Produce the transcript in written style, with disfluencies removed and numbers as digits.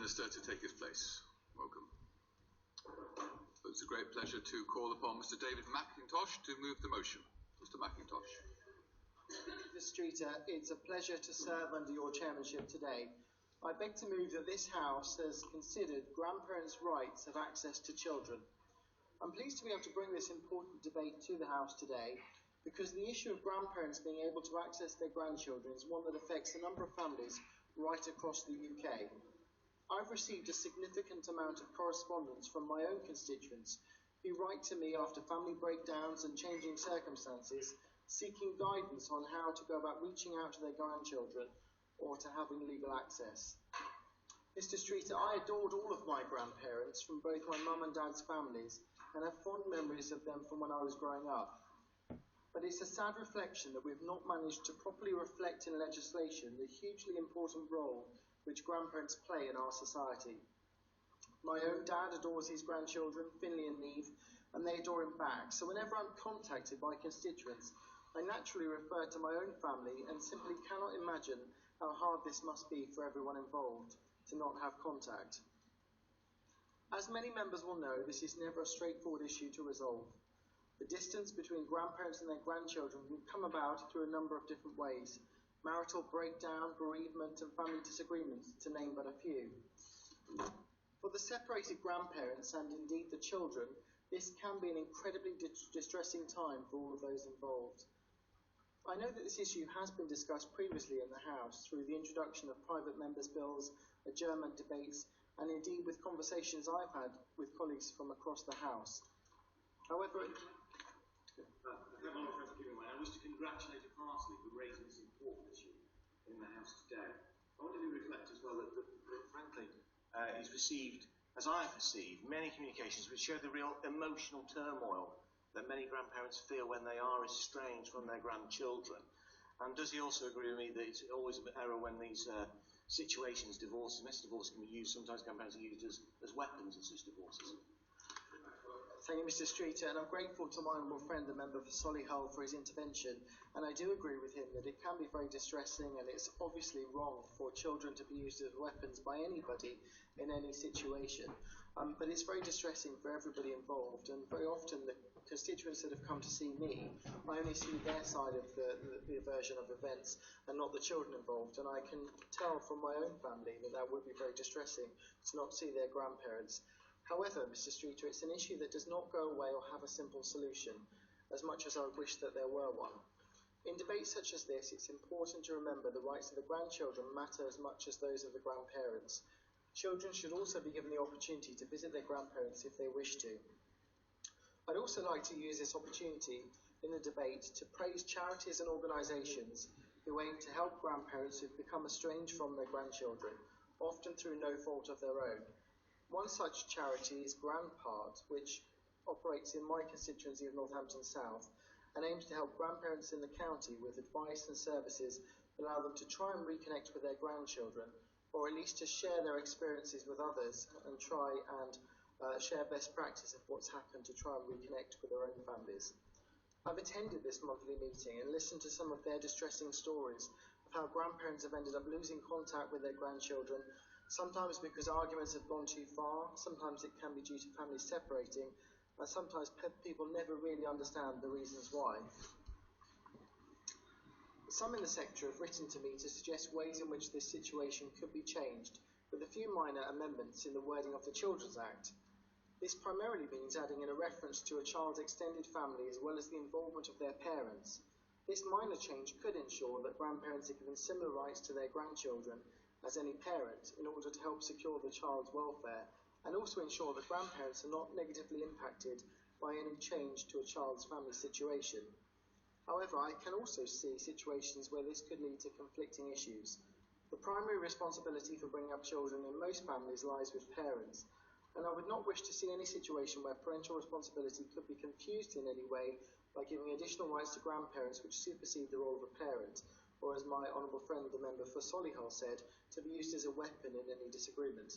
Minister to take his place. Welcome. It's a great pleasure to call upon Mr. David McIntosh to move the motion. Mr. McIntosh. Mr. Streeter, it's a pleasure to serve under your chairmanship today. I beg to move that this House has considered grandparents' rights of access to children. I'm pleased to be able to bring this important debate to the House today because the issue of grandparents being able to access their grandchildren is one that affects a number of families right across the UK. I've received a significant amount of correspondence from my own constituents who write to me after family breakdowns and changing circumstances, seeking guidance on how to go about reaching out to their grandchildren or to having legal access. Mr. Streeter, I adored all of my grandparents from both my mum and dad's families and have fond memories of them from when I was growing up. But it's a sad reflection that we've not managed to properly reflect in legislation the hugely important role which grandparents play in our society. My own dad adores his grandchildren, Finley and Neve, and they adore him back. So whenever I'm contacted by constituents, I naturally refer to my own family and simply cannot imagine how hard this must be for everyone involved to not have contact. As many members will know, this is never a straightforward issue to resolve. The distance between grandparents and their grandchildren can come about through a number of different ways: marital breakdown, bereavement, and family disagreements, to name but a few. For the separated grandparents, and indeed the children, this can be an incredibly distressing time for all of those involved. I know that this issue has been discussed previously in the House through the introduction of private members' bills, adjournment debates, and indeed with conversations I've had with colleagues from across the House. However, I wish to congratulate you heartily for raising this important issue in the House today. I want to reflect as well that frankly, he's received, as I have received, many communications which show the real emotional turmoil that many grandparents feel when they are estranged from their grandchildren. And does he also agree with me that it's always an error when these situations, domestic divorce can be used, sometimes grandparents are used as weapons in such divorces? Thank you, Mr. Streeter, and I'm grateful to my honourable friend, the member for Solihull, for his intervention. And I do agree with him that it can be very distressing, and it's obviously wrong for children to be used as weapons by anybody in any situation. But it's very distressing for everybody involved, and very often the constituents that have come to see me, I only see their side of the version of events and not the children involved. And I can tell from my own family that would be very distressing to not see their grandparents. However, Mr. Streeter, it's an issue that does not go away or have a simple solution, as much as I would wish that there were one. In debates such as this, it's important to remember the rights of the grandchildren matter as much as those of the grandparents. Children should also be given the opportunity to visit their grandparents if they wish to. I'd also like to use this opportunity in the debate to praise charities and organisations who aim to help grandparents who've become estranged from their grandchildren, often through no fault of their own. One such charity is Grandpart, which operates in my constituency of Northampton South and aims to help grandparents in the county with advice and services that allow them to try and reconnect with their grandchildren, or at least to share their experiences with others and try and share best practice of what's happened to try and reconnect with their own families. I've attended this monthly meeting and listened to some of their distressing stories of how grandparents have ended up losing contact with their grandchildren, sometimes because arguments have gone too far, sometimes it can be due to families separating, and sometimes people never really understand the reasons why. Some in the sector have written to me to suggest ways in which this situation could be changed, with a few minor amendments in the wording of the Children's Act. This primarily means adding in a reference to a child's extended family as well as the involvement of their parents. This minor change could ensure that grandparents are given similar rights to their grandchildren as any parent in order to help secure the child's welfare, and also ensure that grandparents are not negatively impacted by any change to a child's family situation. However, I can also see situations where this could lead to conflicting issues. The primary responsibility for bringing up children in most families lies with parents, and I would not wish to see any situation where parental responsibility could be confused in any way by giving additional rights to grandparents which supersede the role of a parent, or as my honourable friend, the member for Solihull, said, to be used as a weapon in any disagreement.